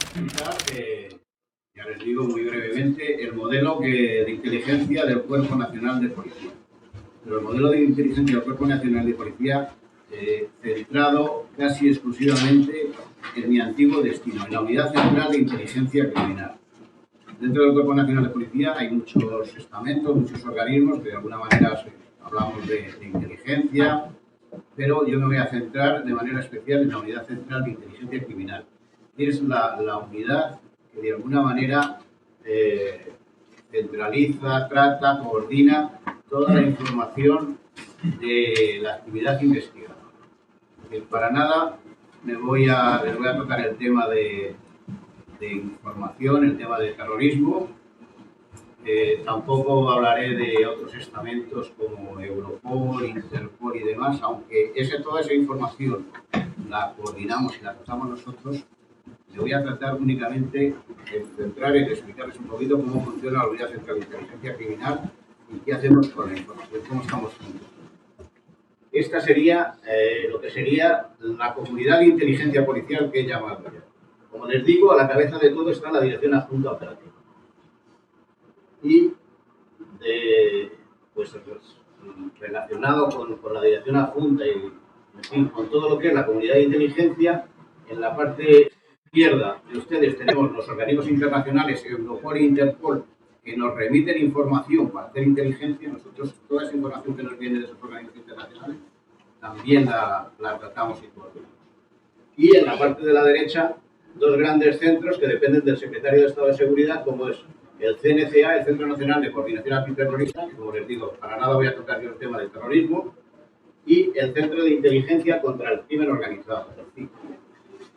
explicar, ya les digo muy brevemente, el modelo de inteligencia del Cuerpo Nacional de Policía. Pero el modelo de inteligencia del Cuerpo Nacional de Policía centrado casi exclusivamente en mi antiguo destino, en la Unidad Central de Inteligencia Criminal. Dentro del Cuerpo Nacional de Policía hay muchos estamentos, muchos organismos que de alguna manera hablamos de inteligencia, pero yo me voy a centrar de manera especial en la Unidad Central de Inteligencia Criminal, que es la unidad que de alguna manera centraliza, trata, coordina toda la información de la actividad investigadora. Para nada les voy a tocar el tema de información, el tema de terrorismo. Tampoco hablaré de otros estamentos como Europol, Interpol y demás, aunque toda esa información la coordinamos y la tratamos nosotros. Me voy a tratar únicamente de centrar en explicarles un poquito cómo funciona la Unidad Central de Inteligencia Criminal y qué hacemos con la información, cómo estamos juntos. Esta sería lo que sería la comunidad de inteligencia policial que he llamado yo. Como les digo, a la cabeza de todo está la Dirección Adjunta Operativa. Y pues relacionado con la Dirección Adjunta y en fin, con todo lo que es la comunidad de inteligencia, en la parte izquierda de ustedes tenemos los organismos internacionales, Europol e Interpol, que nos remiten información para hacer inteligencia. Nosotros toda esa información que nos viene de esos organismos internacionales también la tratamos y coordinamos. Y en la parte de la derecha, dos grandes centros que dependen del Secretario de Estado de Seguridad, como es el CNCA, el Centro Nacional de Coordinación Antiterrorista, que como les digo, para nada voy a tocar yo el tema del terrorismo, y el Centro de Inteligencia contra el Crimen Organizado, el CICO.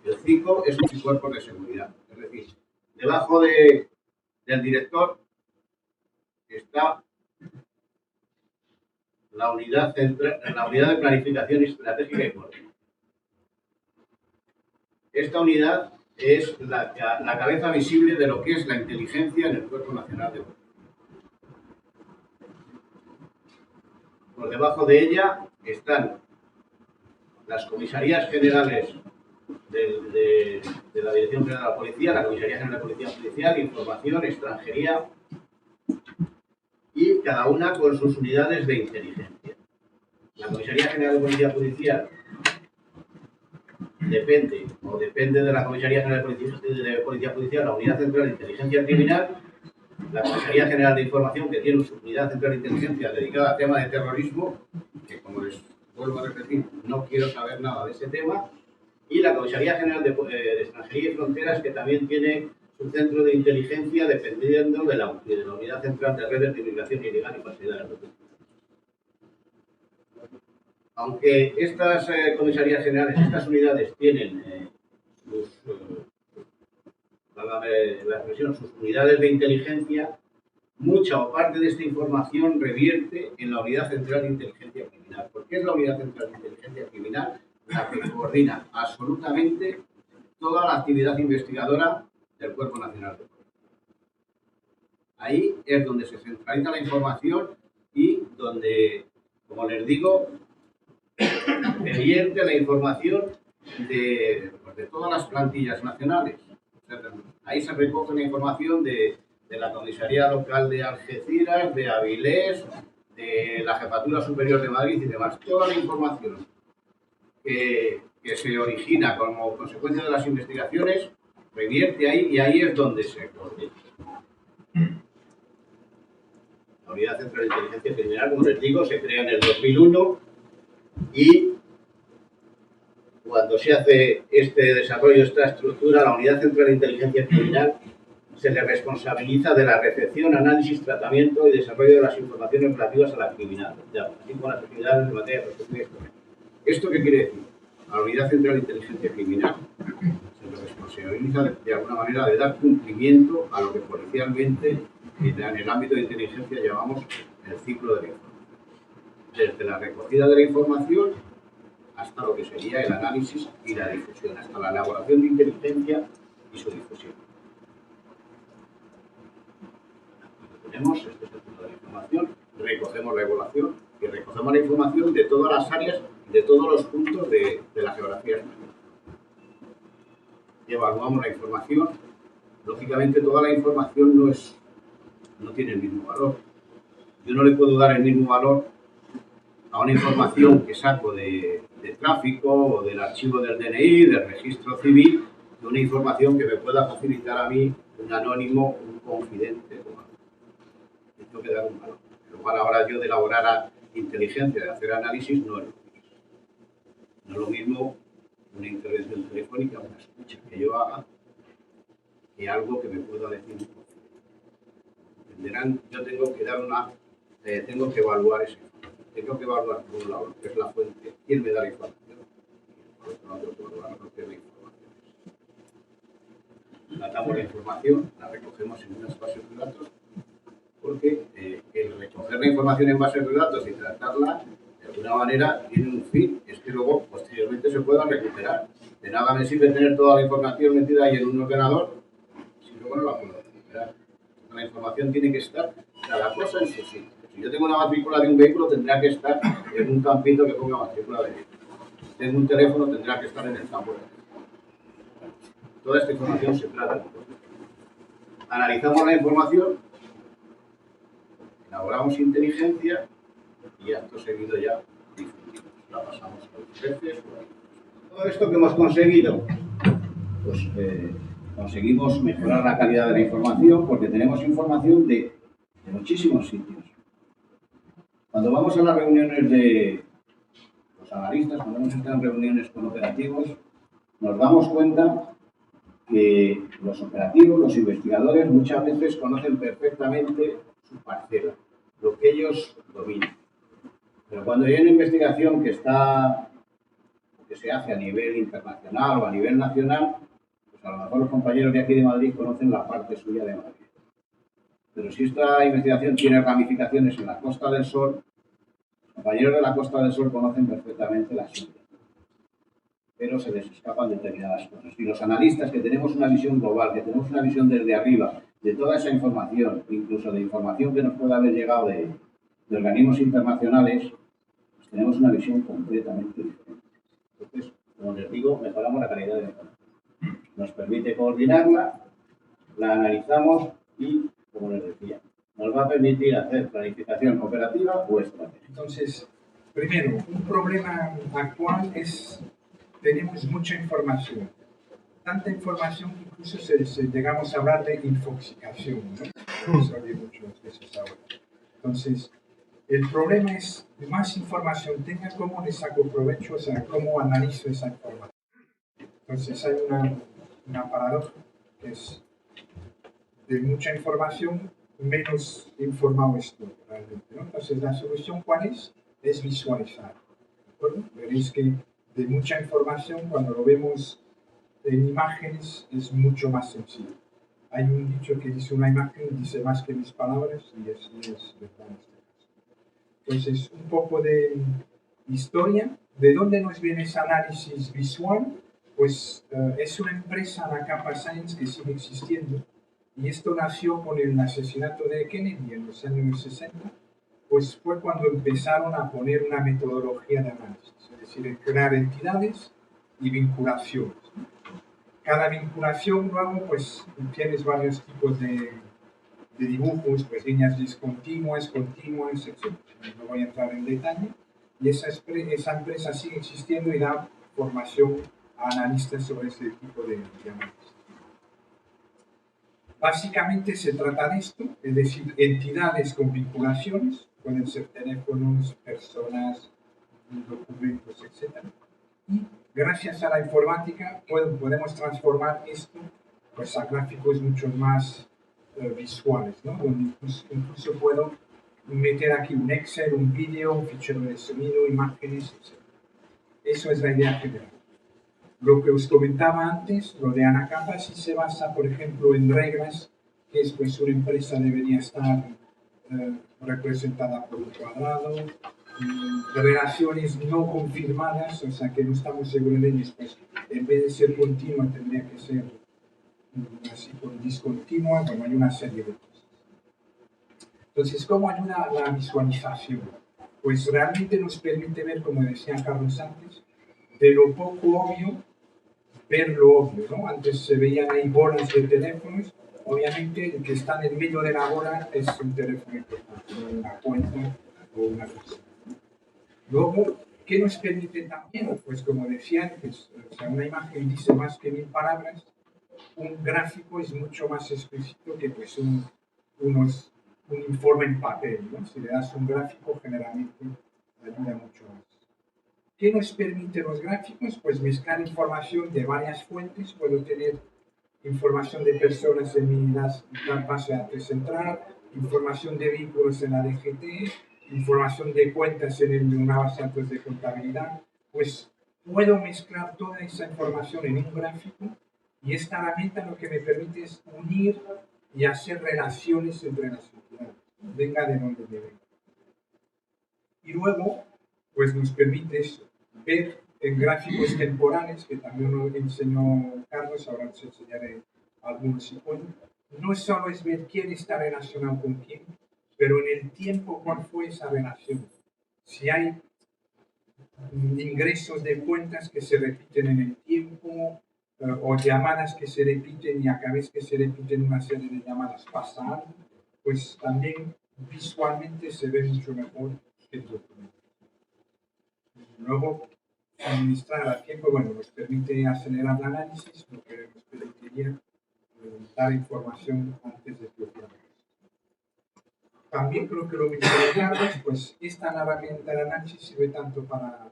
El CICO es un cuerpo de seguridad, es decir, debajo del director está la unidad de planificación estratégica y coordinación. Esta unidad es la cabeza visible de lo que es la inteligencia en el Cuerpo Nacional de Policía. Por debajo de ella están las comisarías generales de la Dirección General de la Policía, la Comisaría General de Policía Judicial, Información, Extranjería, y cada una con sus unidades de inteligencia. La Comisaría General de Policía Judicial depende de la Comisaría General de Policía Judicial, la Unidad Central de Inteligencia Criminal, la Comisaría General de Información, que tiene su Unidad Central de Inteligencia dedicada al tema de terrorismo, que como les vuelvo a repetir, no quiero saber nada de ese tema, y la Comisaría General de Extranjería y Fronteras, que también tiene su centro de inteligencia dependiendo de la Unidad Central de Redes de Inmigración Ilegal y Facilidad de Recursos. Aunque estas comisarías generales, estas unidades tienen sus unidades de inteligencia, mucha o parte de esta información revierte en la Unidad Central de Inteligencia Criminal. ¿Por qué es la Unidad Central de Inteligencia Criminal la que coordina absolutamente toda la actividad investigadora del Cuerpo Nacional de Policía? Ahí es donde se centraliza la información y donde, como les digo, revierte la información de todas las plantillas nacionales. Ahí se recoge la información de la Comisaría Local de Algeciras, de Avilés, de la Jefatura Superior de Madrid y demás. Toda la información que se origina como consecuencia de las investigaciones revierte ahí y ahí es donde se coordina. La Unidad Central de Inteligencia Criminal, como les digo, se crea en el 2001 y cuando se hace este desarrollo, esta estructura, la Unidad Central de Inteligencia Criminal se le responsabiliza de la recepción, análisis, tratamiento y desarrollo de las informaciones relativas a la criminalidad, así como las actividades de materia de protección histórica. ¿Esto qué quiere decir? A la Unidad Central de Inteligencia Criminal se le responsabiliza de alguna manera de dar cumplimiento a lo que policialmente en el ámbito de inteligencia llamamos el ciclo de la información. Desde la recogida de la información hasta lo que sería el análisis y la difusión, hasta la elaboración de inteligencia y su difusión. Tenemos este ciclo de la información, recogemos la evaluación y recogemos la información de todas las áreas, de todos los puntos de la geografía española. y evaluamos la información. Lógicamente, toda la información no tiene el mismo valor. Yo no le puedo dar el mismo valor a una información que saco de tráfico o del archivo del DNI, del registro civil, de una información que me pueda facilitar a mí un anónimo, un confidente. Tengo que dar un valor. Pero a la hora yo de elaborar inteligencia, de hacer análisis, no es lo mismo. No es lo mismo una intervención telefónica, una escucha que yo haga, que algo que me pueda decir un confidente. Entenderán, yo tengo que dar tengo que evaluar esa información. Tengo que evaluar, por un lado, lo que es la fuente, quién me da la información, y por otro lado, tengo que evaluar lo que es la información. Tratamos la información, la recogemos en unas bases de datos, porque el recoger la información en bases de datos y tratarla, de alguna manera, tiene un fin, es que luego, posteriormente, se pueda recuperar. De nada me sirve tener toda la información metida ahí en un ordenador, si luego no la puedo recuperar. La información tiene que estar cada cosa en su sitio. Si yo tengo una matrícula de un vehículo, tendrá que estar en un campito que ponga matrícula de vehículo. Si tengo un teléfono, tendrá que estar en el campo de teléfono. Toda esta información se trata. Analizamos la información, elaboramos inteligencia y acto seguido ya difundimos. La pasamos a los jefes. Todo esto que hemos conseguido, pues conseguimos mejorar la calidad de la información porque tenemos información de muchísimos sitios. Cuando vamos a las reuniones de los analistas, cuando hemos estado en reuniones con operativos, nos damos cuenta que los operativos, los investigadores, muchas veces conocen perfectamente su parcela, lo que ellos dominan. Pero cuando hay una investigación que se hace a nivel internacional o a nivel nacional, pues a lo mejor los compañeros de aquí de Madrid conocen la parte suya de Madrid. Pero si esta investigación tiene ramificaciones en la Costa del Sol, los compañeros de la Costa del Sol conocen perfectamente la suya, pero se les escapan determinadas cosas. Y los analistas que tenemos una visión global, que tenemos una visión desde arriba, de toda esa información, incluso de información que nos puede haber llegado de organismos internacionales, pues tenemos una visión completamente diferente. Entonces, como les digo, mejoramos la calidad de la información. Nos permite coordinarla, la analizamos y, como les decía, nos va a permitir hacer planificación operativa o estratégica. Entonces, primero, un problema actual es tenemos mucha información. Tanta información que incluso llegamos a hablar de infoxicación, ¿no? Se oye muchas veces ahora. Entonces, el problema es, más información tenga, cómo le saco provecho, o sea, cómo analizo esa información. Entonces, hay una paradoja que es de mucha información, menos informado estoy realmente, ¿no? Entonces, la solución, ¿cuál es? Es visualizar. ¿De acuerdo? Veréis que de mucha información, cuando lo vemos en imágenes, es mucho más sencillo. Hay un dicho que dice: una imagen dice más que mis palabras, y así es verdad en este caso. Entonces, un poco de historia. ¿De dónde nos viene ese análisis visual? Pues es una empresa, la Kappa Science, que sigue existiendo, y esto nació con el asesinato de Kennedy en los años 60, pues fue cuando empezaron a poner una metodología de análisis, es decir, crear entidades y vinculaciones. Cada vinculación luego, pues, tienes varios tipos de dibujos, pues líneas discontinuas, continuas, etc. No voy a entrar en detalle. Y esa empresa sigue existiendo y da formación a analistas sobre este tipo de análisis. Básicamente se trata de esto, es decir, entidades con vinculaciones, pueden ser teléfonos, personas, documentos, etc. Y gracias a la informática podemos transformar esto, pues, a gráficos mucho más visuales, ¿no? Donde incluso puedo meter aquí un Excel, un vídeo, un fichero de sonido, imágenes, etc. Eso es la idea general. Lo que os comentaba antes, lo de Anacapa, sí se basa, por ejemplo, en reglas, que es, pues, una empresa debería estar representada por un cuadrado, relaciones no confirmadas, o sea, que no estamos seguros de ellas, pues, en vez de ser continua, tendría que ser así, con discontinua, como hay una serie de cosas. Entonces, ¿cómo ayuda a la visualización? Pues realmente nos permite ver, como decía Carlos antes, de lo poco obvio ver lo obvio, ¿no? Antes se veían ahí bolas de teléfonos, obviamente el que está en el medio de la bola es un teléfono importante, ¿no? Una cuenta o una cosa. Luego, ¿qué nos permite también? Pues como decía antes, o sea, una imagen dice más que 1000 palabras, un gráfico es mucho más explícito que pues un informe en papel, ¿no? Si le das un gráfico, generalmente ayuda mucho más. ¿Qué nos permiten los gráficos? Pues mezclar información de varias fuentes. Puedo tener información de personas en mi base de datos central, información de vehículos en la DGT, información de cuentas en una base de datos de contabilidad. Pues puedo mezclar toda esa información en un gráfico y esta herramienta lo que me permite es unir y hacer relaciones entre las entidades, venga de donde me venga. Y luego, pues nos permite eso, ver en gráficos temporales, que también nos enseñó Carlos, ahora os enseñaré algunos si puedo. No solo es ver quién está relacionado con quién, pero en el tiempo cuál fue esa relación. Si hay ingresos de cuentas que se repiten en el tiempo, o llamadas que se repiten y a cada vez que se repiten una serie de llamadas pasa algo, pues también visualmente se ve mucho mejor que el documento. Luego, administrar a tiempo, bueno, nos permite acelerar el análisis, lo que nos permitiría dar información antes de que ocurra. También creo que lo mencionamos, pues esta herramienta de análisis sirve tanto para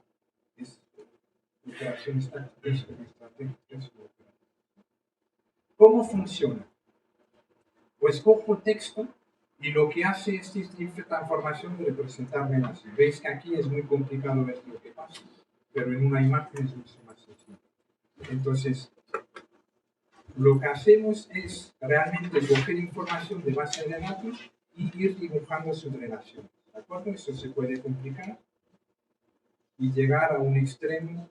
operaciones tácticas como estratégicas. ¿Cómo funciona? Pues cojo texto y lo que hace es esta transformación de representarme así. Veis que aquí es muy complicado ver lo que pasa, pero en una imagen es mucho más sencillo. Entonces, lo que hacemos es realmente coger información de base de datos y ir dibujando sus relaciones. ¿De acuerdo? Eso se puede complicar y llegar a un extremo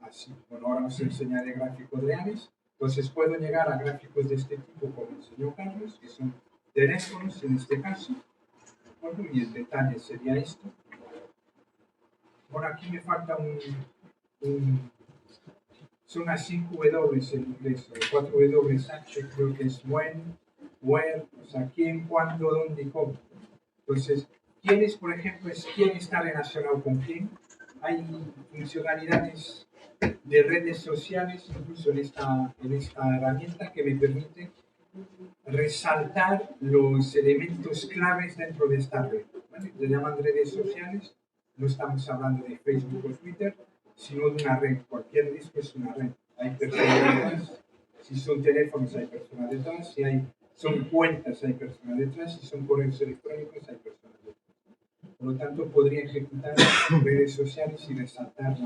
así. Bueno, ahora os enseñaré gráficos reales. Entonces puedo llegar a gráficos de este tipo, como enseñó Carlos, que son teléfonos en este caso. ¿De acuerdo? Y el detalle sería esto. Bueno, aquí me falta son las 5 W en inglés, 4 WH, creo que es when, where, o sea, quién, cuándo, dónde y cómo. Entonces, quién es, por ejemplo, es quién está relacionado con quién. Hay funcionalidades de redes sociales, incluso en esta herramienta, que me permite resaltar los elementos claves dentro de esta red. ¿Vale? Se llaman redes sociales, no estamos hablando de Facebook o Twitter, sino de una red. Cualquier disco es una red. Hay personas detrás. Si son teléfonos, hay personas detrás. Si son cuentas, hay personas detrás. Si son correos electrónicos, hay personas detrás. Por lo tanto, podría ejecutar redes sociales y resaltar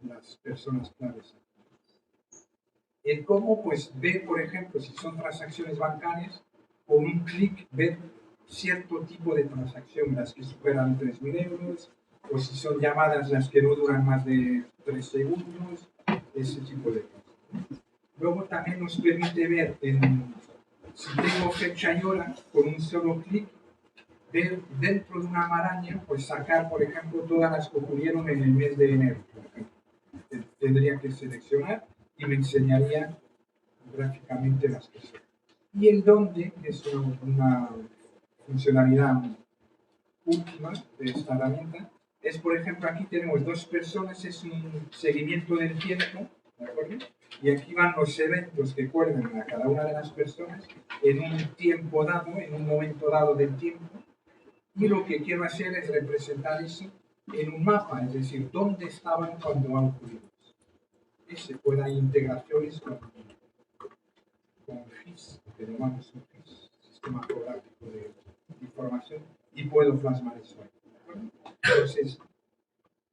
las personas claves. El cómo, pues, ver, por ejemplo, si son transacciones bancarias, con un clic ver cierto tipo de transacción, las que superan 3.000 euros, o si son llamadas las que no duran más de 3 segundos, ese tipo de cosas. Luego también nos permite ver, si tengo fecha y hora, con un solo clic, ver dentro de una maraña, pues sacar, por ejemplo, todas las que ocurrieron en el mes de enero. Tendría que seleccionar y me enseñaría gráficamente las que son. Y el dónde, que es una funcionalidad última de esta herramienta, es, por ejemplo, aquí tenemos dos personas, es un seguimiento del tiempo, ¿de acuerdo? Y aquí van los eventos que cuelgan a cada una de las personas en un tiempo dado, en un momento dado del tiempo, y lo que quiero hacer es representar eso en un mapa, es decir, dónde estaban cuando han ocurrido. Y se pueden hacer integraciones con GIS, que llamamos un GIS, Sistema Geográfico de Información, y puedo plasmar eso ahí. Entonces,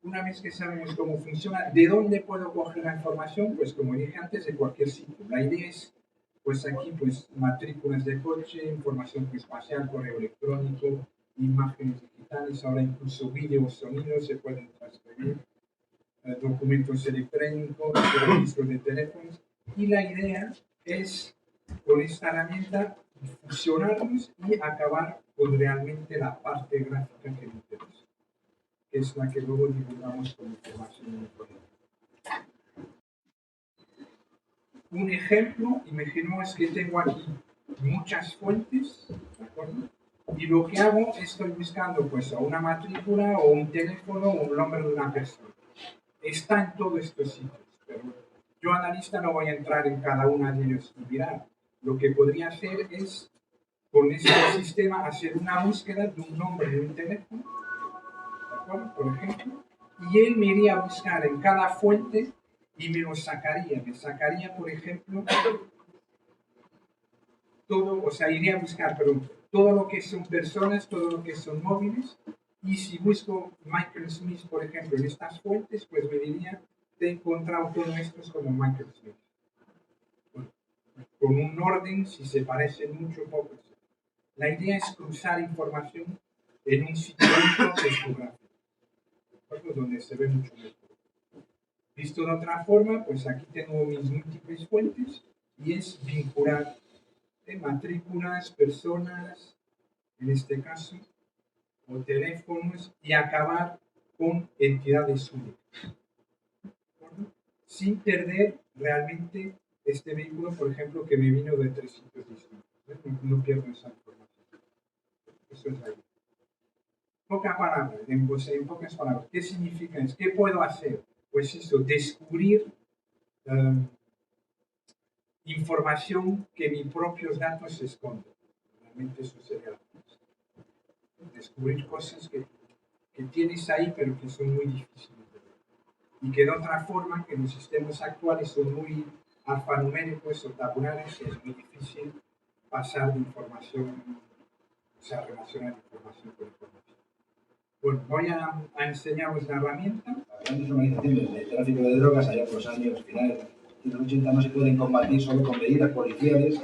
una vez que sabemos cómo funciona, ¿de dónde puedo coger la información? Pues como dije antes, de cualquier sitio. La idea es, pues aquí, pues matrículas de coche, información espacial, correo electrónico, imágenes digitales, ahora incluso vídeos, sonidos se pueden transferir, documentos electrónicos, registros de teléfonos. Y la idea es, con esta herramienta, fusionarlos y acabar con realmente la parte gráfica que me interesa, que es la que luego divulgamos con información en el proyecto. Un ejemplo, imaginaos que tengo aquí muchas fuentes, ¿de acuerdo? Y lo que hago, estoy buscando pues o una matrícula o un teléfono o un nombre de una persona. Está en todos estos sitios, pero yo analista no voy a entrar en cada una de ellos y mirar. Lo que podría hacer es, con este sistema, hacer una búsqueda de un nombre de un teléfono, ¿de acuerdo? Por ejemplo, y él me iría a buscar en cada fuente y me lo sacaría. Me sacaría, por ejemplo, todo, o sea, iría a buscar, perdón, todo lo que son personas, todo lo que son móviles, y si busco Michael Smith, por ejemplo, en estas fuentes, pues me diría, te he encontrado todos estos como Michael Smith. Bueno, con un orden, si se parecen mucho, poco. La idea es cruzar información en un sitio único geográfico, donde se ve mucho mejor. Visto de otra forma, pues aquí tengo mis múltiples fuentes y es vincular matrículas, personas, en este caso, o teléfonos, y acabar con entidades únicas, sin perder realmente este vehículo, por ejemplo, que me vino de 3 sitios distintos. No pierdo esa información. Eso es la idea. En pocas palabras, ¿qué significa eso? ¿Qué puedo hacer? Pues eso, descubrir información que mis propios datos esconden. Realmente eso sería la cosa. Descubrir cosas que tienes ahí, pero que son muy difíciles de ver. Y que de otra forma, que los sistemas actuales son muy alfanuméricos o tabulares, es muy difícil pasar de información, o sea, relacionar información con información. Bueno, voy a enseñaros la herramienta. Las grandes organizaciones de tráfico de drogas allá por los años finales de los 80 no se pueden combatir solo con medidas policiales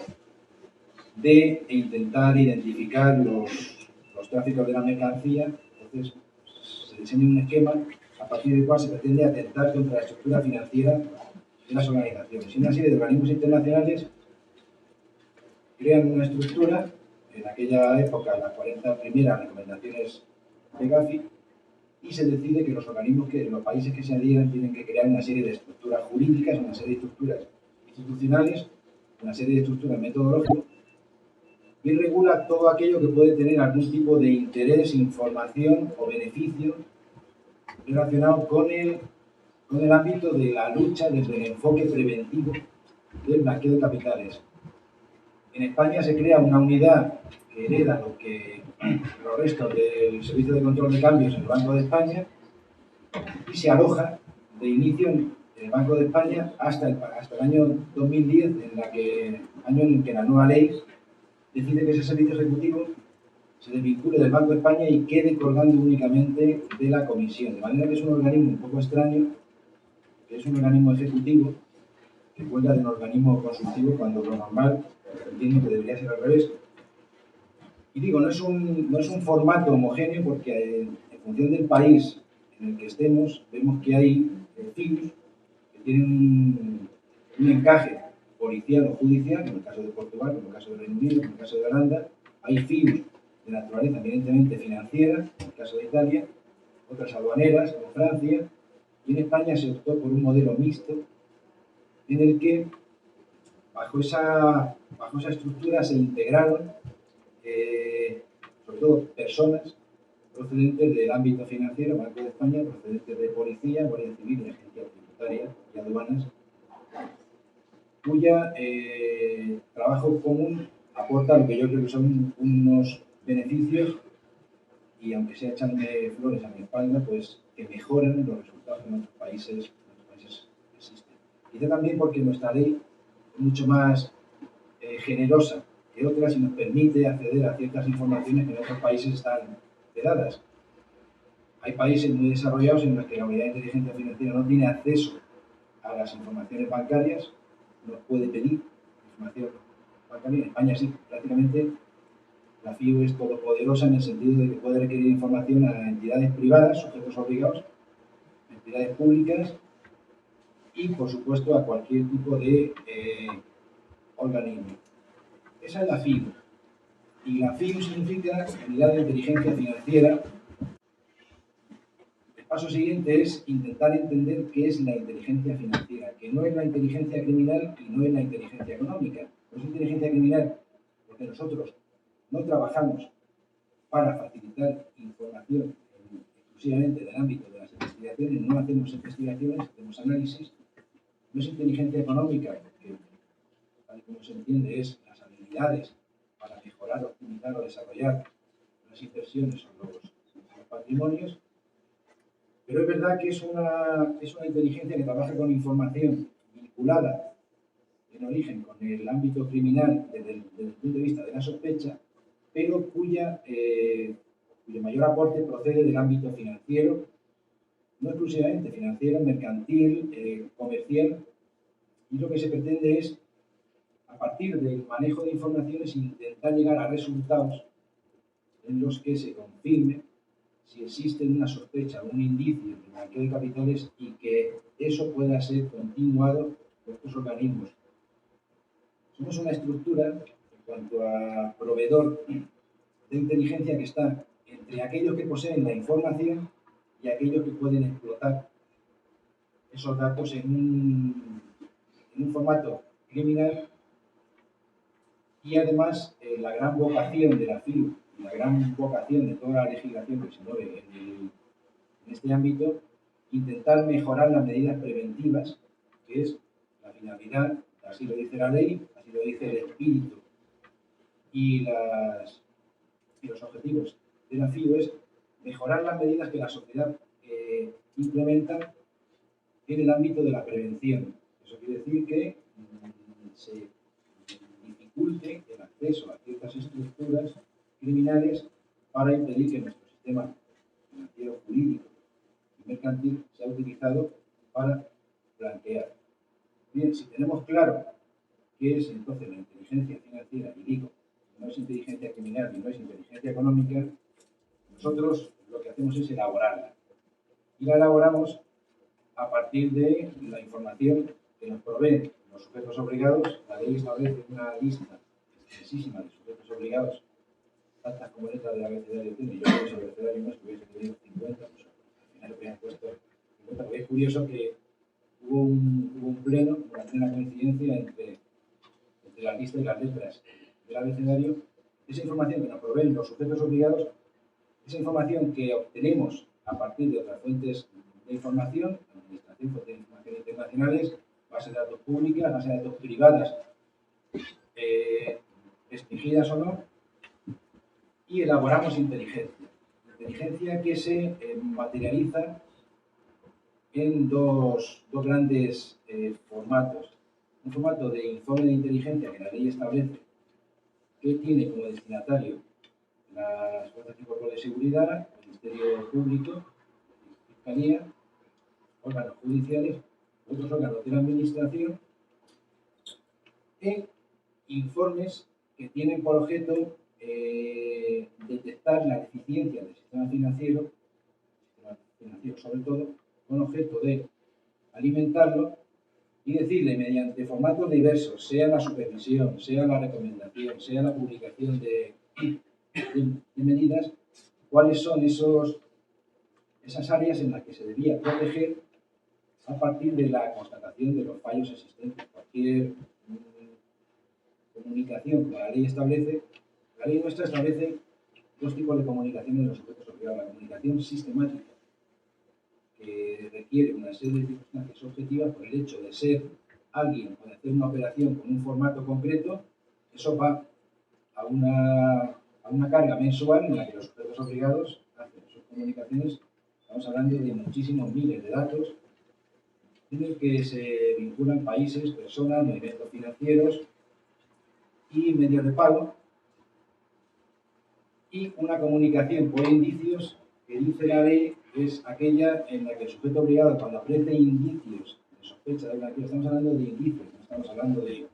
de intentar identificar los tráficos de la mercancía. Entonces se diseña un esquema a partir del cual se pretende atentar contra la estructura financiera de las organizaciones. Y una serie de organismos internacionales crean una estructura, en aquella época las 40 primeras recomendaciones de Gafi, y se decide que los organismos, que los países que se adhieran, tienen que crear una serie de estructuras jurídicas, una serie de estructuras institucionales, una serie de estructuras metodológicas, y regula todo aquello que puede tener algún tipo de interés, información o beneficio relacionado con el ámbito de la lucha desde el enfoque preventivo del blanqueo de capitales. En España se crea una unidad que hereda los restos del Servicio de Control de Cambios en el Banco de España y se aloja de inicio en el Banco de España hasta el año 2010, año en el que la nueva ley decide que ese servicio ejecutivo se desvincule del Banco de España y quede colgando únicamente de la Comisión. De manera que es un organismo un poco extraño, que es un organismo ejecutivo que cuelga de un organismo consultivo cuando lo normal entiendo que debería ser al revés. Y digo, no es un formato homogéneo porque en función del país en el que estemos, vemos que hay FIUs que tienen un encaje policial o judicial, como el caso de Portugal, como el caso de Reino Unido, como el caso de Holanda. Hay FIUs de naturaleza evidentemente financiera, como el caso de Italia, otras aduaneras, como Francia, y en España se optó por un modelo mixto en el que bajo esa estructura se integraron sobre todo personas procedentes del ámbito financiero, Banco de España, procedentes de policía, Guardia Civil y Agencia Tributaria y aduanas, cuya trabajo común aporta lo que yo creo que son unos beneficios y aunque sea echarme flores a mi espalda, pues que mejoran los resultados que en otros países existen. Quizá también porque nuestra ley es mucho más generosa que otras y nos permite acceder a ciertas informaciones que en otros países están vedadas. Hay países muy desarrollados en los que la unidad de inteligencia financiera no tiene acceso a las informaciones bancarias, no puede pedir información bancaria. En España sí, prácticamente la FIU es todopoderosa en el sentido de que puede requerir información a entidades privadas, sujetos obligados, entidades públicas y, por supuesto, a cualquier tipo de organismo. Esa es la FIU. Y la FIU significa Unidad de Inteligencia Financiera. paso siguiente es intentar entender qué es la inteligencia financiera, que no es la inteligencia criminal y no es la inteligencia económica. No es inteligencia criminal porque nosotros no trabajamos para facilitar información exclusivamente del ámbito de las investigaciones, no hacemos investigaciones, hacemos análisis. No es inteligencia económica, porque, tal como se entiende, es las habilidades para mejorar, optimizar o desarrollar las inversiones o los patrimonios. Pero es verdad que es una inteligencia que trabaja con información vinculada en origen con el ámbito criminal desde el punto de vista de la sospecha, pero cuyo mayor aporte procede del ámbito financiero, no exclusivamente financiero, mercantil, comercial, y lo que se pretende es, a partir del manejo de informaciones, intentar llegar a resultados en los que se confirme si existe una sospecha o un indicio de blanqueo de capitales y que eso pueda ser continuado por estos organismos. Somos una estructura, en cuanto a proveedor de inteligencia, que está entre aquellos que poseen la información y aquellos que pueden explotar esos datos en un formato criminal. Y además, la gran vocación de la FIU, la gran vocación de toda la legislación que se mueve en este ámbito, intentar mejorar las medidas preventivas, que es la finalidad, así lo dice la ley, así lo dice el espíritu y los objetivos de la FIU, es mejorar las medidas que la sociedad implementa en el ámbito de la prevención. Eso quiere decir que se dificulte el acceso a ciertas estructuras criminales para impedir que nuestro sistema financiero, jurídico y mercantil sea utilizado para blanquear. Bien, si tenemos claro qué es entonces la inteligencia financiera, y digo, no es inteligencia criminal y no es inteligencia económica, nosotros lo que hacemos es elaborarla. Y la elaboramos a partir de la información que nos proveen los sujetos obligados. La ley establece una lista extensísima de sujetos obligados, tantas como letras del abecedario tiene. Yo creo que ese abecedario no es que hubiese tenido 50, pues al final hubieran puesto 50, porque es curioso que hubo un pleno, una plena coincidencia entre la lista y las letras del abecedario. Esa información que nos proveen los sujetos obligados, esa información que obtenemos a partir de otras fuentes de información, administración, fuentes de información internacionales, bases de datos públicas, bases de datos privadas, restringidas o no, y elaboramos inteligencia. Inteligencia que se materializa en dos grandes formatos. Un formato de informe de inteligencia que la ley establece, que tiene como destinatario las fuerzas y cuerpos de seguridad, el Ministerio Público, Fiscalía, órganos judiciales, otros órganos de la Administración, e informes que tienen por objeto detectar la deficiencia del sistema financiero sobre todo, con objeto de alimentarlo y decirle mediante formatos diversos, sea la supervisión, sea la recomendación, sea la publicación de medidas, cuáles son esas áreas en las que se debía proteger a partir de la constatación de los fallos existentes. Cualquier comunicación, como la ley establece, la ley nuestra establece dos tipos de comunicación en los sujetos obligados. La comunicación sistemática, que requiere una serie de circunstancias objetivas por el hecho de ser alguien o de hacer una operación con un formato concreto. Eso va a una carga mensual en la que los sujetos obligados hacen sus comunicaciones. Estamos hablando de muchísimos miles de datos en el que se vinculan países, personas, movimientos financieros y medios de pago, y una comunicación por indicios que dice la ley es aquella en la que el sujeto obligado, cuando aparece indicios de sospecha de blanqueo, estamos hablando de indicios, no estamos hablando de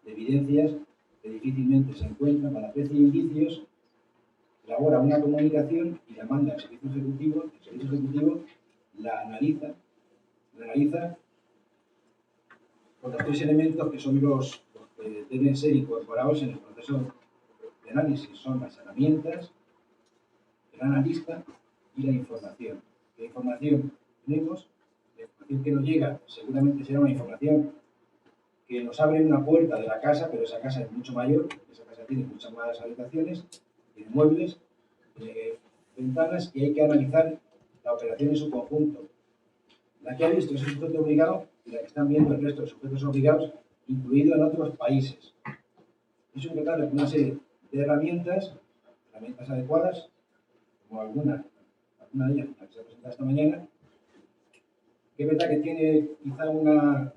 evidencias que difícilmente se encuentran, cuando aparecen indicios, elabora una comunicación y la manda al servicio ejecutivo. El servicio ejecutivo la analiza con los tres elementos que son los que deben ser incorporados en el proceso de análisis. Son las herramientas, el analista y la información. qué información tenemos. La información que nos llega seguramente será una información que nos abre una puerta de la casa, pero esa casa es mucho mayor, esa casa tiene muchas más habitaciones, tiene muebles, tiene ventanas, y hay que analizar la operación en su conjunto. La que ha visto ese sujeto obligado y la que están viendo el resto de sujetos obligados, incluido en otros países. Eso hay que darle una serie de herramientas adecuadas, como alguna de ellas que se ha presentado esta mañana, que es verdad que tiene quizá una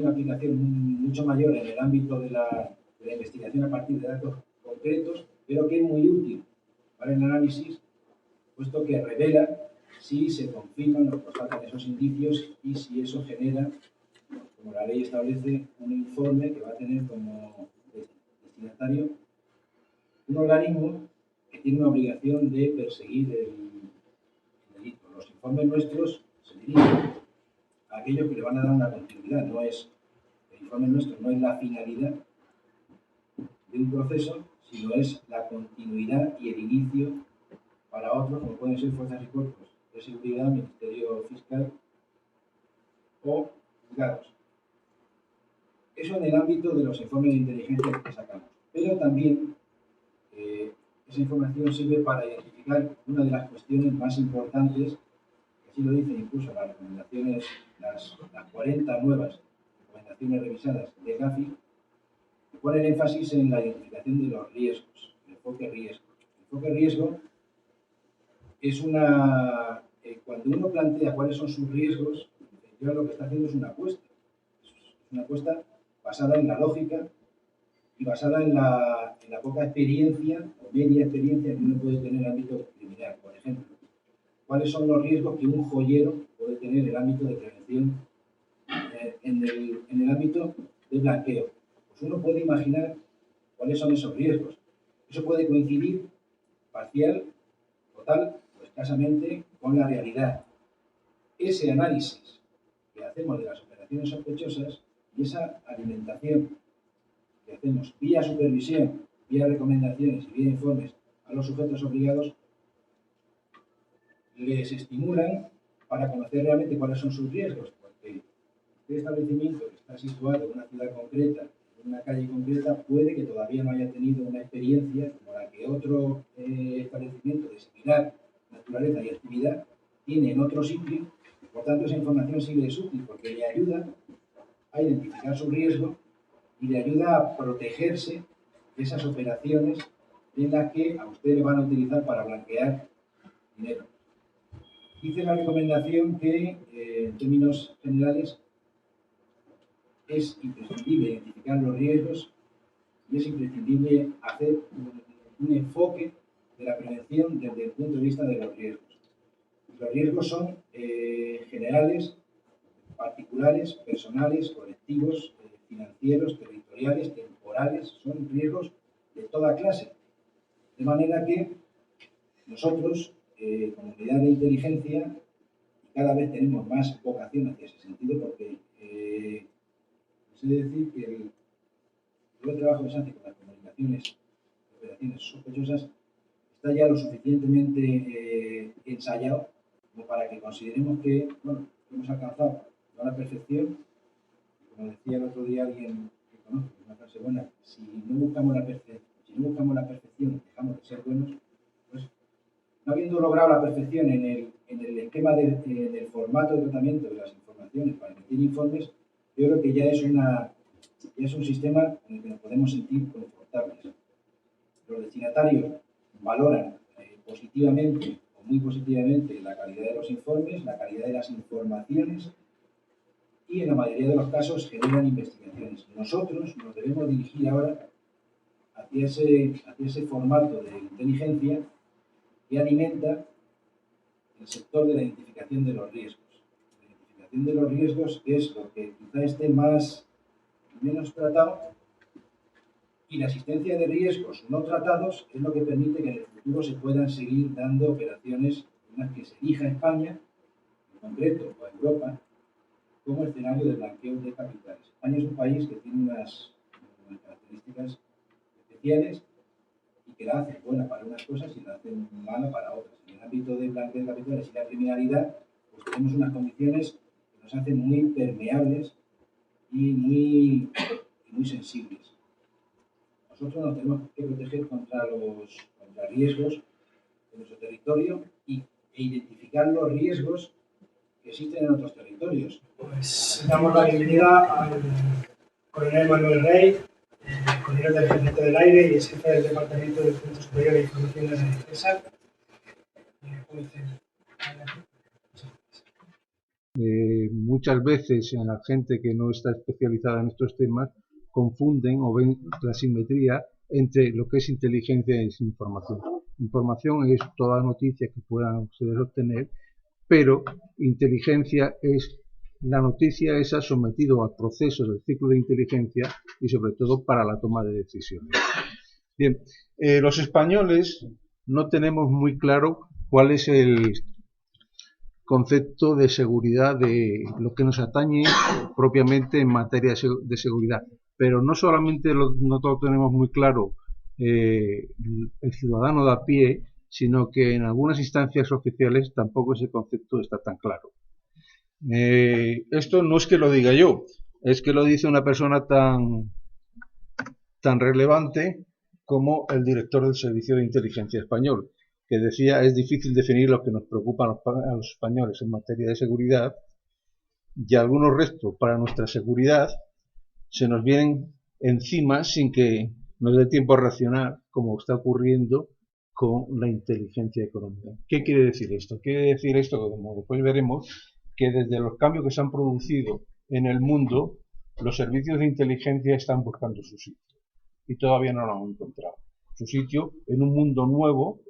aplicación mucho mayor en el ámbito de la investigación a partir de datos concretos, pero que es muy útil para el análisis, puesto que revela si se confirman o constatan esos indicios y si eso genera, como la ley establece, un informe que va a tener como destinatario un organismo que tiene una obligación de perseguir el delito. Los informes nuestros se dirigen a aquellos que le van a dar una continuidad. El informe nuestro no es la finalidad de un proceso, sino es la continuidad y el inicio para otros, como pueden ser fuerzas y cuerpos de seguridad, Ministerio Fiscal o juzgados. Eso en el ámbito de los informes de inteligencia que sacamos. Pero también esa información sirve para identificar una de las cuestiones más importantes, que así lo dicen incluso las recomendaciones, las 40 nuevas recomendaciones revisadas de Gafi, que ponen énfasis en la identificación de los riesgos, el enfoque riesgo. El enfoque riesgo es cuando uno plantea cuáles son sus riesgos, lo que está haciendo es una apuesta. Es una apuesta basada en la lógica y basada en la poca experiencia o media experiencia que uno puede tener en el ámbito criminal. Por ejemplo, cuáles son los riesgos que un joyero puede tener en el ámbito de prevención, en el ámbito de blanqueo. Pues uno puede imaginar cuáles son esos riesgos. Eso puede coincidir parcial, total o escasamente con la realidad. Ese análisis que hacemos de las operaciones sospechosas y esa alimentación que hacemos vía supervisión, vía recomendaciones y vía informes a los sujetos obligados, les estimulan para conocer realmente cuáles son sus riesgos, porque este establecimiento que está situado en una ciudad concreta, en una calle concreta, puede que todavía no haya tenido una experiencia como la que otro establecimiento de similar naturaleza y actividad tiene en otro sitio. Por tanto, esa información sí le es útil porque le ayuda a identificar su riesgo y le ayuda a protegerse de esas operaciones en las que a usted le van a utilizar para blanquear dinero. Dice la recomendación que, en términos generales, es imprescindible identificar los riesgos y es imprescindible hacer un enfoque de la prevención desde el punto de vista de los riesgos. Los riesgos son generales, particulares, personales, colectivos, financieros, territoriales, temporales, son riesgos de toda clase. De manera que nosotros, como unidad de inteligencia, cada vez tenemos más vocación hacia ese sentido, porque sé decir que el trabajo que se hace con las comunicaciones, operaciones sospechosas, está ya lo suficientemente ensayado como para que consideremos que, bueno, hemos alcanzado no la perfección. Como decía el otro día alguien que conozco, una frase buena: si no buscamos la perfección, dejamos de ser buenos. Pues, no habiendo logrado la perfección en el esquema en el formato de tratamiento de las informaciones para emitir informes, yo creo que ya es un sistema en el que nos podemos sentir confortables. Los destinatarios valoran positivamente o muy positivamente la calidad de los informes, la calidad de las informaciones, y en la mayoría de los casos generan investigaciones. Nosotros nos debemos dirigir ahora hacia ese formato de inteligencia que alimenta el sector de la identificación de los riesgos. La identificación de los riesgos es lo que quizá esté menos tratado, y la existencia de riesgos no tratados es lo que permite que en el futuro se puedan seguir dando operaciones en las que se elija España, en concreto, o Europa, como escenario de blanqueo de capitales. España es un país que tiene unas características especiales y que la hacen buena para unas cosas y la hacen mala para otras. En el ámbito de blanqueo de capitales y la criminalidad, pues tenemos unas condiciones que nos hacen muy permeables y muy sensibles. Nosotros nos tenemos que proteger contra riesgos de nuestro territorio e identificar los riesgos que existen en otros territorios. Pues damos la bienvenida al coronel Manuel Rey, coronel del Ejército del Aire y jefe del Departamento del Centro Superior de Información de la Defensa. Muchas veces la gente que no está especializada en estos temas confunden o ven la simetría entre lo que es inteligencia y información. Información es toda noticia que puedan ustedes obtener, pero inteligencia es la noticia esa sometido al proceso del ciclo de inteligencia y sobre todo para la toma de decisiones. Bien, los españoles no tenemos muy claro cuál es el concepto de seguridad de lo que nos atañe propiamente en materia de seguridad, pero no solamente no lo tenemos muy claro el ciudadano de a pie, sino que en algunas instancias oficiales tampoco ese concepto está tan claro. Esto no es que lo diga yo, es que lo dice una persona tan relevante como el director del Servicio de Inteligencia Español, que decía: es difícil definir lo que nos preocupa a los españoles en materia de seguridad, y algunos restos para nuestra seguridad se nos vienen encima sin que nos dé tiempo a reaccionar, como está ocurriendo con la inteligencia económica. ¿Qué quiere decir esto? Quiere decir esto, como después veremos, que desde los cambios que se han producido en el mundo, los servicios de inteligencia están buscando su sitio y todavía no lo han encontrado. Su sitio en un mundo nuevo,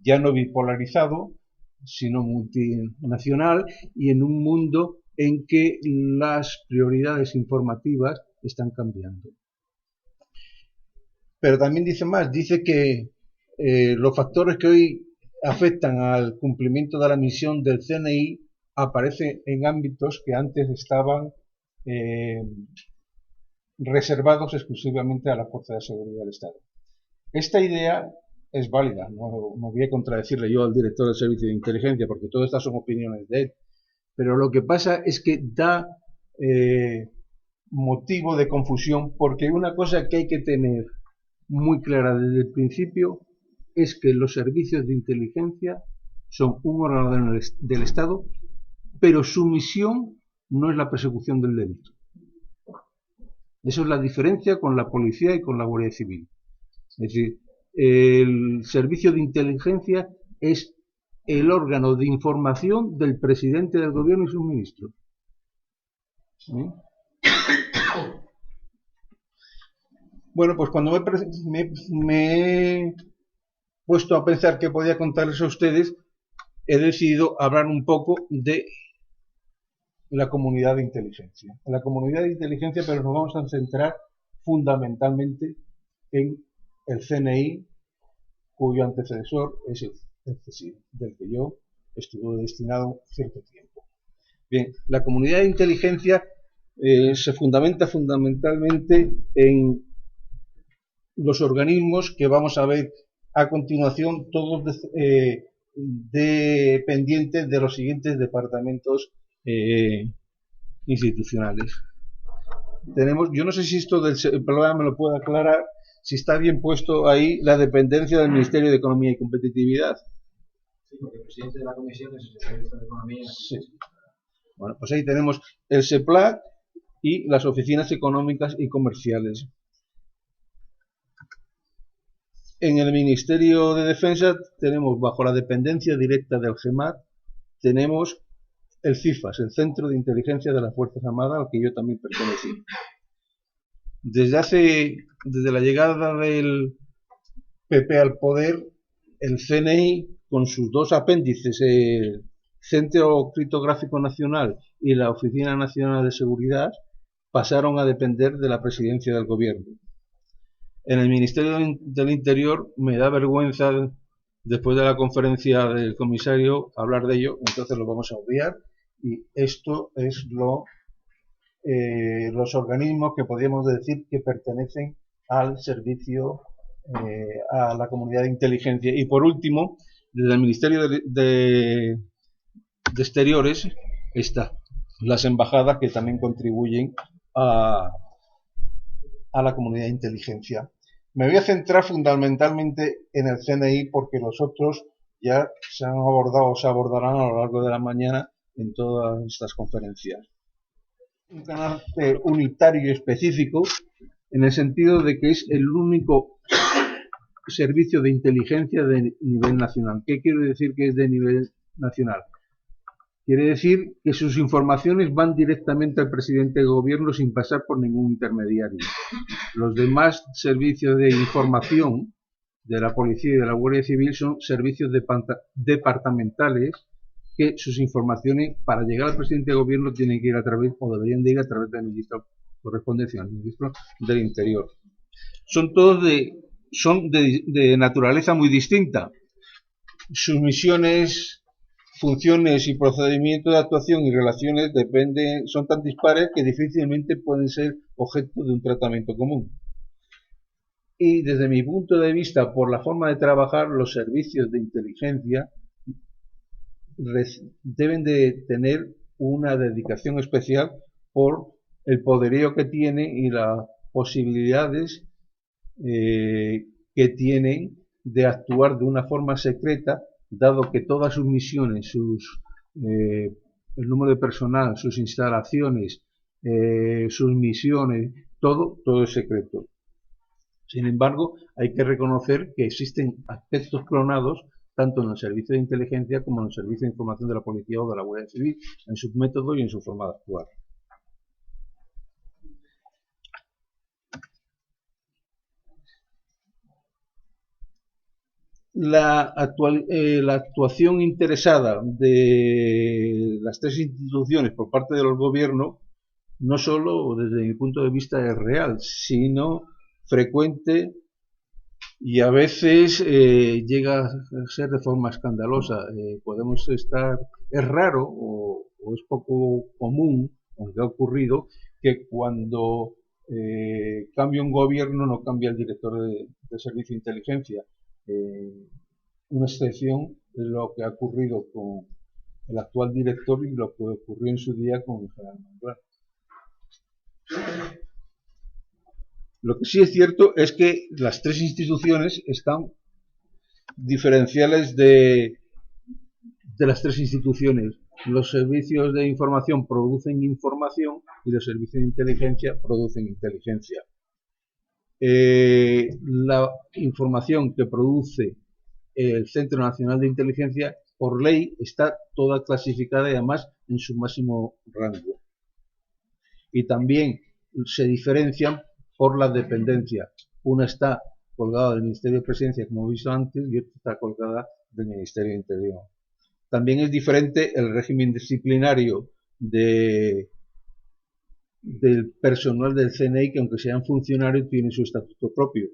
ya no bipolarizado, sino multinacional, y en un mundo en que las prioridades informativas están cambiando. Pero también dice más, dice que los factores que hoy afectan al cumplimiento de la misión del CNI aparecen en ámbitos que antes estaban reservados exclusivamente a la Fuerza de Seguridad del Estado. Esta idea es válida, no voy a contradecirle yo al director del Servicio de Inteligencia, porque todas estas son opiniones de él, pero lo que pasa es que da motivo de confusión, porque una cosa que hay que tener muy clara desde el principio es que los servicios de inteligencia son un órgano del Estado, pero su misión no es la persecución del delito. Eso es la diferencia con la policía y con la Guardia Civil. Es decir, el servicio de inteligencia es el órgano de información del presidente del gobierno y sus ministros. Bueno, pues cuando me he puesto a pensar que podía contarles a ustedes, he decidido hablar un poco de la comunidad de inteligencia. En la comunidad de inteligencia, pero nos vamos a centrar fundamentalmente en el CNI, cuyo antecesor es el CSIC, del que yo estuve destinado cierto tiempo. Bien, la comunidad de inteligencia se fundamenta fundamentalmente en los organismos que vamos a ver a continuación, todos dependientes de los siguientes departamentos institucionales. Tenemos, yo no sé si esto del programa me lo puede aclarar, si está bien puesto ahí la dependencia del Ministerio de Economía y Competitividad. Sí, porque el presidente de la comisión es el secretario de Economía. Sí. Bueno, pues ahí tenemos el SEPLAC y las oficinas económicas y comerciales. En el Ministerio de Defensa tenemos, bajo la dependencia directa del GEMAT, tenemos el CIFAS, el Centro de Inteligencia de las Fuerzas Armadas, al que yo también pertenecí. Desde la llegada del PP al poder, el CNI, con sus dos apéndices, el Centro Criptográfico Nacional y la Oficina Nacional de Seguridad, pasaron a depender de la Presidencia del Gobierno. En el Ministerio del Interior me da vergüenza, después de la conferencia del comisario, hablar de ello, entonces lo vamos a obviar, y esto es los organismos que podríamos decir que pertenecen al servicio, a la comunidad de inteligencia. Y por último, Desde el Ministerio de Exteriores está las embajadas, que también contribuyen a la comunidad de inteligencia. Me voy a centrar fundamentalmente en el CNI, porque los otros ya se han abordado o se abordarán a lo largo de la mañana en todas estas conferencias. Un carácter unitario y específico, en el sentido de que es el único servicio de inteligencia de nivel nacional. ¿Qué quiere decir que es de nivel nacional? Quiere decir que sus informaciones van directamente al presidente de gobierno sin pasar por ningún intermediario. Los demás servicios de información de la policía y de la Guardia Civil son servicios departamentales, que sus informaciones para llegar al presidente de gobierno tienen que ir a través, o deberían de ir a través del ministro correspondencia, al ministro del Interior. Son todos de naturaleza muy distinta. Sus misiones, funciones y procedimientos de actuación y relaciones son tan dispares que difícilmente pueden ser objeto de un tratamiento común. Y desde mi punto de vista, por la forma de trabajar, los servicios de inteligencia deben de tener una dedicación especial por el poderío que tienen y las posibilidades que tienen de actuar de una forma secreta, dado que todas sus misiones, el número de personal, sus instalaciones, sus misiones, todo es secreto. Sin embargo, hay que reconocer que existen aspectos clonados tanto en el servicio de inteligencia como en el servicio de información de la policía o de la Guardia Civil, en sus métodos y en su forma de actuar. La actuación interesada de las tres instituciones por parte de los gobiernos, no solo desde mi punto de vista es real, sino frecuente, y a veces llega a ser de forma escandalosa. Es raro o es poco común, aunque ha ocurrido, que cuando cambia un gobierno no cambia el director de servicio de inteligencia. Una excepción es lo que ha ocurrido con el actual director y lo que ocurrió en su día con el general Manglar. Lo que sí es cierto es que las tres instituciones están diferenciales de las tres instituciones. Los servicios de información producen información y los servicios de inteligencia producen inteligencia. La información que produce el Centro Nacional de Inteligencia, por ley, está toda clasificada y además en su máximo rango. Y también se diferencian por la dependencia. Una está colgada del Ministerio de Presidencia, como he visto antes, y otra está colgada del Ministerio de Interior. También es diferente el régimen disciplinario del personal del CNI, que aunque sean funcionarios tiene su estatuto propio.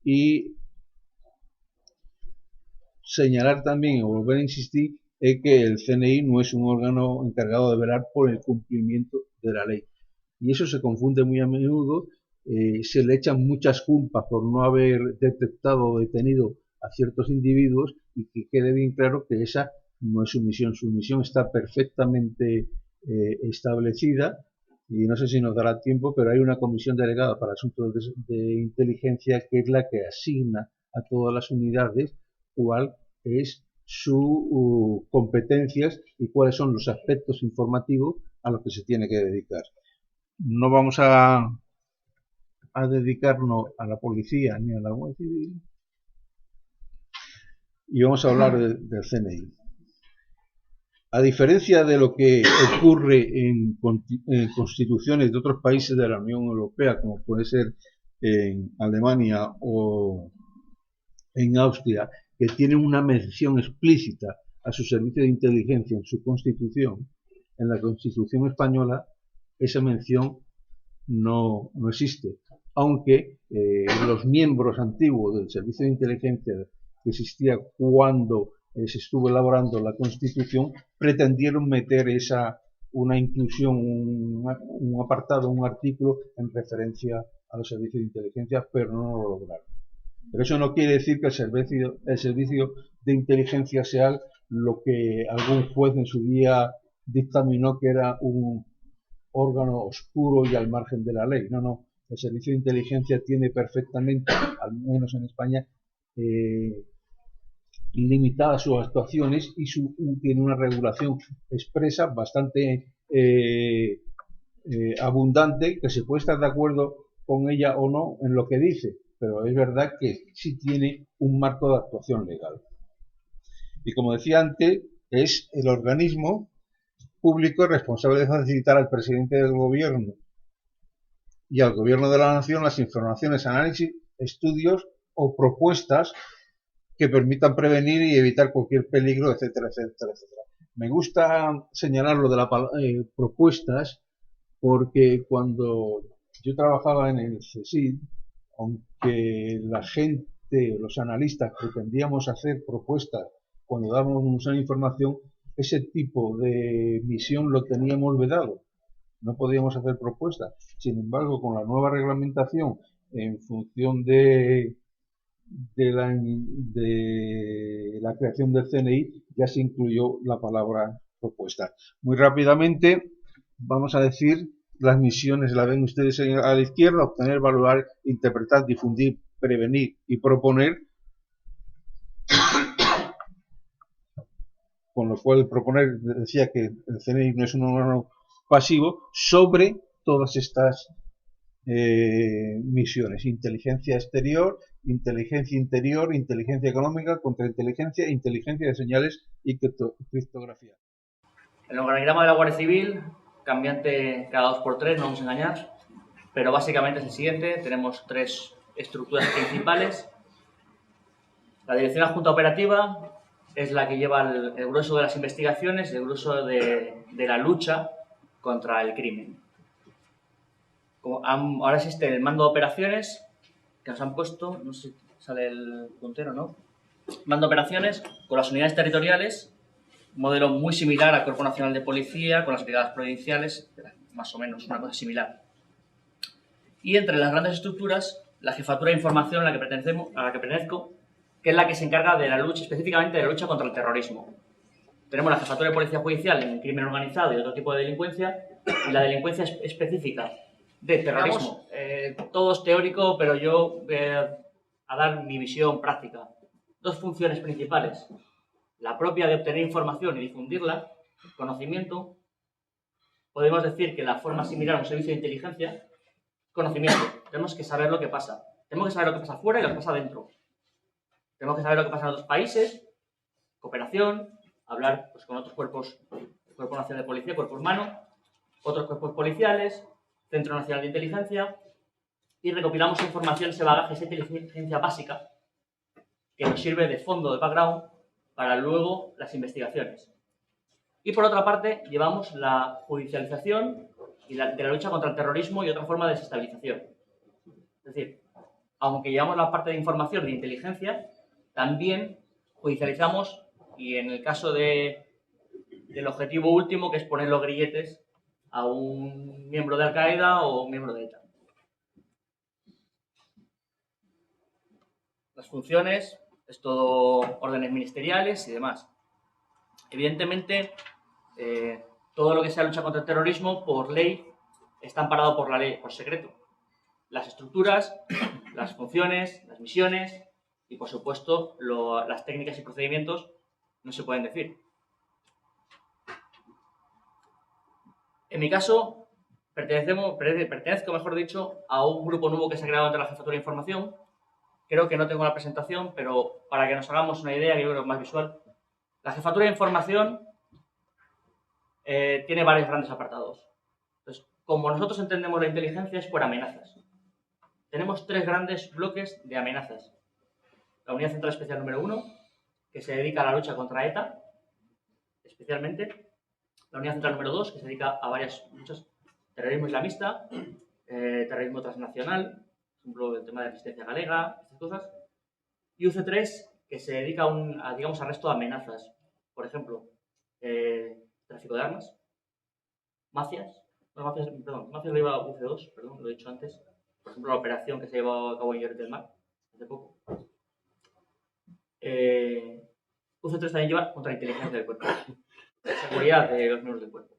Y señalar también, o volver a insistir, es que el CNI no es un órgano encargado de velar por el cumplimiento de la ley. Y eso se confunde muy a menudo, se le echan muchas culpas por no haber detectado o detenido a ciertos individuos, y que quede bien claro que esa no es su misión está perfectamente establecida. Y no sé si nos dará tiempo, pero hay una comisión delegada para asuntos de inteligencia que es la que asigna a todas las unidades cuál es sus competencias y cuáles son los aspectos informativos a los que se tiene que dedicar. No vamos a dedicarnos a la policía ni a la Guardia Civil, y vamos a hablar del CNI. A diferencia de lo que ocurre en constituciones de otros países de la Unión Europea, como puede ser en Alemania o en Austria, que tienen una mención explícita a su servicio de inteligencia en su constitución, en la Constitución española esa mención no existe, aunque los miembros antiguos del servicio de inteligencia que existía cuando se estuvo elaborando la Constitución pretendieron meter una inclusión, un apartado, un artículo en referencia a los servicios de inteligencia, pero no lo lograron. Pero eso no quiere decir que el servicio de inteligencia SEAL lo que algún juez en su día dictaminó que era un órgano oscuro y al margen de la ley. No, no. El servicio de inteligencia tiene perfectamente, al menos en España, limitadas sus actuaciones y tiene una regulación expresa bastante abundante, que se puede estar de acuerdo con ella o no en lo que dice, pero es verdad que sí tiene un marco de actuación legal. Y como decía antes, es el organismo público responsable de facilitar al presidente del gobierno y al gobierno de la nación las informaciones, análisis, estudios o propuestas que permitan prevenir y evitar cualquier peligro, etcétera, etcétera, etcétera. Me gusta señalar lo de las propuestas porque cuando yo trabajaba en el CSIC, aunque la gente, los analistas, pretendíamos hacer propuestas cuando dábamos una información, ese tipo de misión lo teníamos vedado. No podíamos hacer propuestas. Sin embargo, con la nueva reglamentación, en función de la creación del CNI, ya se incluyó la palabra propuesta. Muy rápidamente, vamos a decir las misiones, la ven ustedes a la izquierda: obtener, evaluar, interpretar, difundir, prevenir y proponer. Con lo cual, proponer, decía que el CNI no es un órgano pasivo sobre todas estas misiones: inteligencia exterior, inteligencia interior, inteligencia económica, contrainteligencia, inteligencia de señales y criptografía. El organigrama de la Guardia Civil, cambiante cada 2 por 3, no vamos a engañar, pero básicamente es el siguiente. Tenemos 3 estructuras principales. La Dirección Adjunta Operativa es la que lleva el grueso de las investigaciones, el grueso de la lucha contra el crimen. Ahora existe el mando de operaciones que nos han puesto, no sé si sale el puntero, ¿no? Mando de operaciones con las unidades territoriales, un modelo muy similar al Cuerpo Nacional de Policía, con las brigadas provinciales, más o menos una cosa similar. Y entre las grandes estructuras, la Jefatura de Información a la que pertenezco, que es la que se encarga de la lucha, específicamente de la lucha contra el terrorismo. Tenemos la Jefatura de Policía Judicial en crimen organizado y otro tipo de delincuencia, y la delincuencia específica de terrorismo. Todo es teórico, pero yo voy a dar mi visión práctica. 2 funciones principales: la propia de obtener información y difundirla, conocimiento. Podemos decir que la forma similar a un servicio de inteligencia, conocimiento. Tenemos que saber lo que pasa. Tenemos que saber lo que pasa afuera y lo que pasa dentro. Tenemos que saber lo que pasa en otros países, cooperación, hablar pues, con otros cuerpos, el Cuerpo Nacional de Policía, Cuerpo Humano, otros cuerpos policiales, Centro Nacional de Inteligencia, y recopilamos información, ese bagaje, esa inteligencia básica, que nos sirve de fondo, de background, para luego las investigaciones. Y por otra parte, llevamos la judicialización de la lucha contra el terrorismo y otra forma de desestabilización. Es decir, aunque llevamos la parte de información de inteligencia, también judicializamos, y en el caso del objetivo último, que es poner los grilletes a un miembro de Al-Qaeda o un miembro de ETA. Las funciones, es todo órdenes ministeriales y demás. Evidentemente, todo lo que sea lucha contra el terrorismo, por ley, está amparado por la ley, por secreto. Las estructuras, las funciones, las misiones y, por supuesto, las técnicas y procedimientos no se pueden decir. En mi caso, pertenezco, mejor dicho, a un grupo nuevo que se ha creado entre la Jefatura de Información. Creo que no tengo la presentación, pero para que nos hagamos una idea, que yo creo que es más visual. La Jefatura de Información tiene varios grandes apartados. Entonces, como nosotros entendemos la inteligencia, es por amenazas. Tenemos 3 grandes bloques de amenazas. La Unidad Central Especial número 1, que se dedica a la lucha contra ETA, especialmente. La Unidad Central número 2, que se dedica a varias luchas: terrorismo islamista, terrorismo transnacional, por ejemplo, el tema de resistencia galega, estas cosas. Y UC3, que se dedica a digamos, al resto de amenazas. Por ejemplo, tráfico de armas, mafias. Bueno, mafias lo iba UC2, perdón, lo he dicho antes. Por ejemplo, la operación que se llevó a cabo en Lloret del Mar hace poco. UC3 también lleva contrainteligencia del cuerpo, seguridad de los miembros del cuerpo.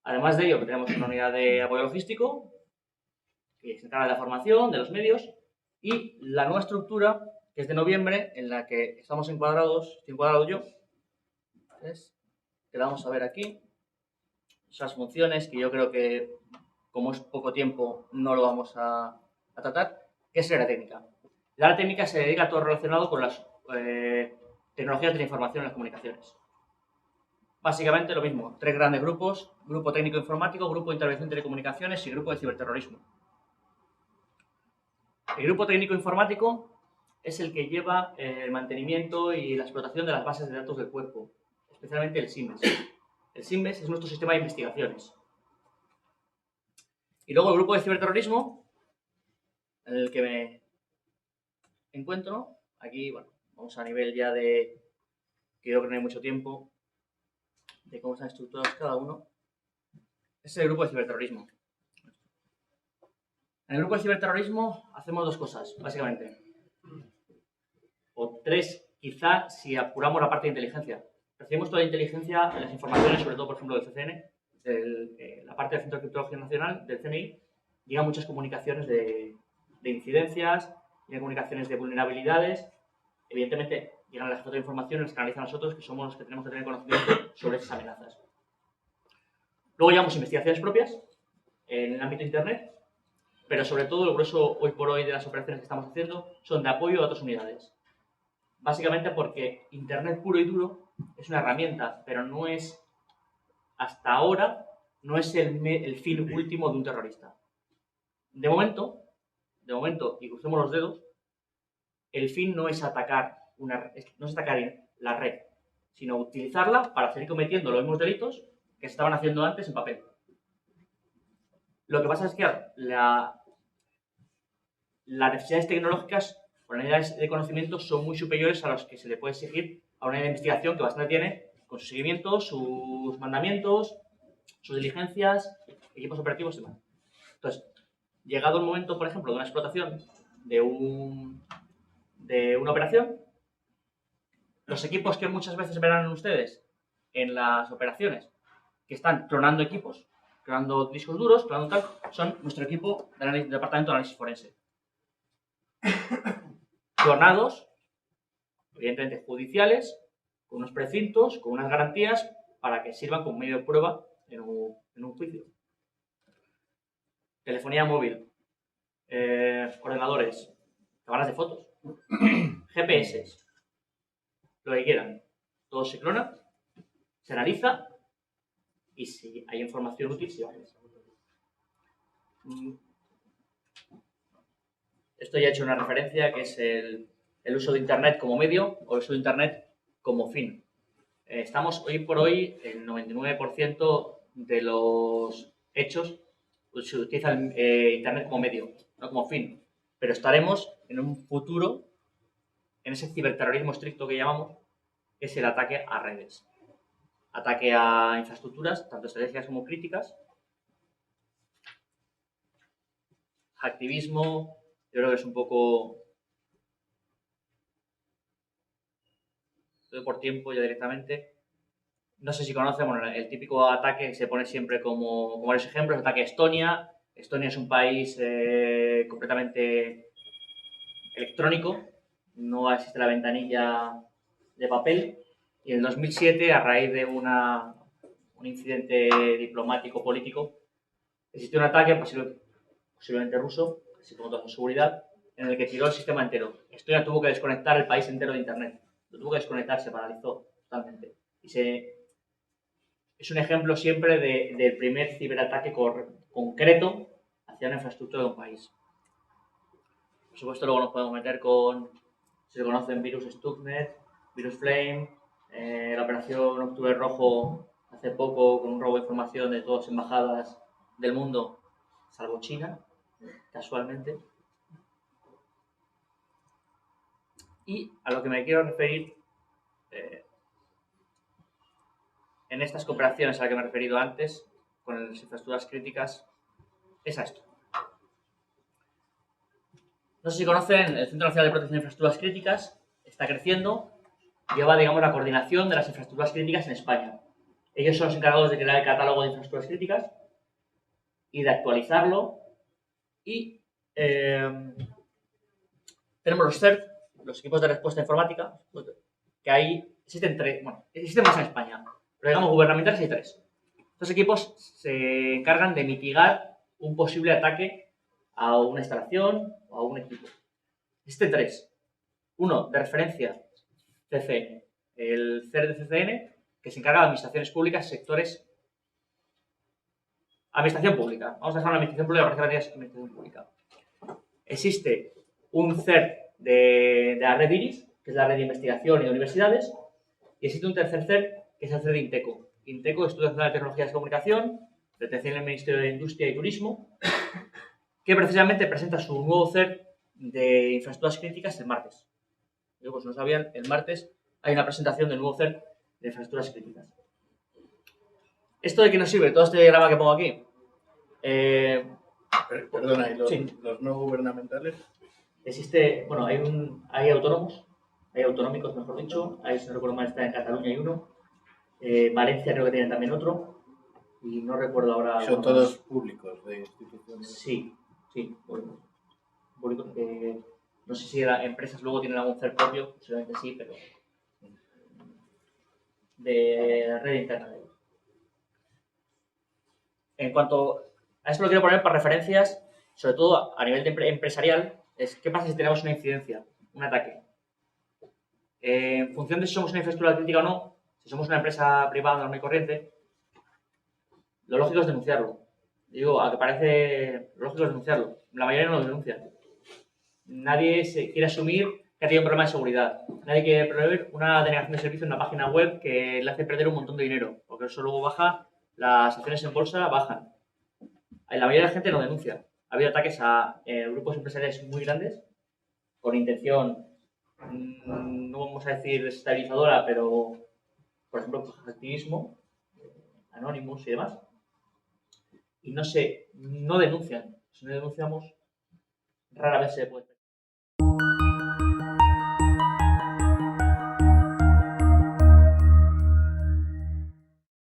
Además de ello, tenemos una unidad de apoyo logístico que se encarga de la formación, de los medios, y la nueva estructura, que es de noviembre, en la que estamos encuadrados, estoy encuadrado yo, que la vamos a ver aquí. Esas funciones que yo creo que, como es poco tiempo, no lo vamos a tratar, que es el área técnica. La área técnica se dedica a todo relacionado con las tecnologías de la información y las comunicaciones. Básicamente lo mismo, 3 grandes grupos: grupo técnico informático, grupo de intervención de telecomunicaciones y grupo de ciberterrorismo. El grupo técnico informático es el que lleva el mantenimiento y la explotación de las bases de datos del cuerpo, especialmente el SIMES. El SIMES es nuestro sistema de investigaciones. Y luego el grupo de ciberterrorismo, en el que me encuentro. Aquí, bueno, vamos a nivel ya de, que yo creo que no hay mucho tiempo, de cómo están estructurados cada uno. Es el grupo de ciberterrorismo. En el grupo de ciberterrorismo hacemos 2 cosas, básicamente. O 3, quizá, si apuramos la parte de inteligencia. Recibimos toda la inteligencia, las informaciones, sobre todo, por ejemplo, del CCN, la parte del Centro de Criptología Nacional, del CNI, llegan muchas comunicaciones de incidencias, llegan comunicaciones de vulnerabilidades. Evidentemente, llegan a la jefatura de información y las canalizan a nosotros, que somos los que tenemos que tener conocimiento sobre esas amenazas. Luego llevamos investigaciones propias en el ámbito de Internet, pero sobre todo el grueso hoy por hoy de las operaciones que estamos haciendo son de apoyo a otras unidades. Básicamente porque Internet puro y duro es una herramienta, pero no es, hasta ahora, no es el fin último de un terrorista. De momento, y crucemos los dedos, el fin no es atacar la red, sino utilizarla para seguir cometiendo los mismos delitos que se estaban haciendo antes en papel. Lo que pasa es que las necesidades tecnológicas o necesidades de conocimiento son muy superiores a los que se le puede exigir a una investigación que bastante tiene, con sus seguimientos, sus mandamientos, sus diligencias, equipos operativos y demás. Entonces, llegado el momento, por ejemplo, de una explotación de una operación, los equipos que muchas veces verán ustedes en las operaciones, que están clonando equipos, clonando discos duros, clonando tal, son nuestro equipo del departamento de análisis forense. Clonados, evidentemente judiciales, con unos precintos, con unas garantías, para que sirvan como medio de prueba en un juicio. Telefonía móvil, ordenadores, cámaras de fotos, GPS, lo que quieran. Todo se clona, se analiza y si hay información útil, se va a hacer. Esto ya he hecho una referencia, que es el uso de Internet como medio o el uso de Internet como fin. Estamos hoy por hoy, el 99% de los hechos se utiliza Internet como medio, no como fin. Pero estaremos en un futuro en ese ciberterrorismo estricto que llamamos, que es el ataque a redes. Ataque a infraestructuras, tanto estratégicas como críticas. Activismo, yo creo que es un poco... por tiempo ya directamente. No sé si conocen, bueno, el típico ataque que se pone siempre como varios ejemplos, el ataque a Estonia. Estonia es un país completamente electrónico, no existe la ventanilla de papel. Y en el 2007, a raíz de un incidente diplomático político, existió un ataque, posiblemente ruso, así como toda su seguridad, en el que tiró el sistema entero. Estonia tuvo que desconectar el país entero de Internet. Lo tuvo que desconectar, se paralizó totalmente. Es un ejemplo siempre del primer ciberataque concreto hacia una infraestructura de un país. Por supuesto, luego nos podemos meter con, si se conocen, virus Stuxnet, virus Flame, la operación Octubre Rojo hace poco con un robo de información de todas las embajadas del mundo, salvo China, casualmente. Y a lo que me quiero referir en estas cooperaciones a las que me he referido antes, con las infraestructuras críticas, es a esto. No sé si conocen, el Centro Nacional de Protección de Infraestructuras Críticas está creciendo lleva, digamos, la coordinación de las infraestructuras críticas en España. Ellos son los encargados de crear el catálogo de infraestructuras críticas y de actualizarlo. Y tenemos los CERT, los equipos de respuesta informática, que existen tres, bueno, existen más en España, pero digamos gubernamentales hay tres. Estos equipos se encargan de mitigar un posible ataque a una instalación o a un equipo. Existen tres. Uno, de referencia, CCN, el CERT de CCN, que se encarga de administraciones públicas, sectores... Administración pública. Vamos a dejar la administración pública para que es administración pública. Existe un CERT de la red IRIS, que es la red de investigación y de universidades, y existe un tercer CERT, que es el CERT de INTECO. INTECO, Instituto Nacional de Tecnologías de Comunicación, perteneciente al Ministerio de Industria y Turismo, que precisamente presenta su nuevo CERT de infraestructuras críticas el martes. Yo, pues no sabían, el martes hay una presentación del nuevo CERT de infraestructuras críticas. ¿Esto de qué nos sirve? Todo este diagrama que pongo aquí. Perdona, ¿y sí. los no gubernamentales? Existe, bueno, hay autónomos, hay autonómicos, mejor dicho. Ahí, si no recuerdo mal, está en Cataluña hay uno. Valencia creo que tiene también otro. Y no recuerdo ahora. Son todos públicos de instituciones. Sí, públicos. No sé si las empresas luego tienen algún CERT propio, posiblemente sí, pero de la red interna de ellos. En cuanto a esto lo quiero poner para referencias, sobre todo a nivel empresarial, es qué pasa si tenemos una incidencia, un ataque. En función de si somos una infraestructura crítica o no, si somos una empresa privada normal y corriente, lo lógico es denunciarlo. Digo, a que parece lo lógico es denunciarlo. La mayoría no lo denuncia. Nadie se quiere asumir que ha tenido un problema de seguridad. Nadie quiere prever una denegación de servicio en una página web que le hace perder un montón de dinero, porque eso luego baja, las acciones en bolsa bajan. La mayoría de la gente no denuncia. Ha habido ataques a grupos empresariales muy grandes con intención, no vamos a decir desestabilizadora, pero, por ejemplo, activismo, Anonymous y demás. Y no denuncian. Si no denunciamos, rara vez se puede.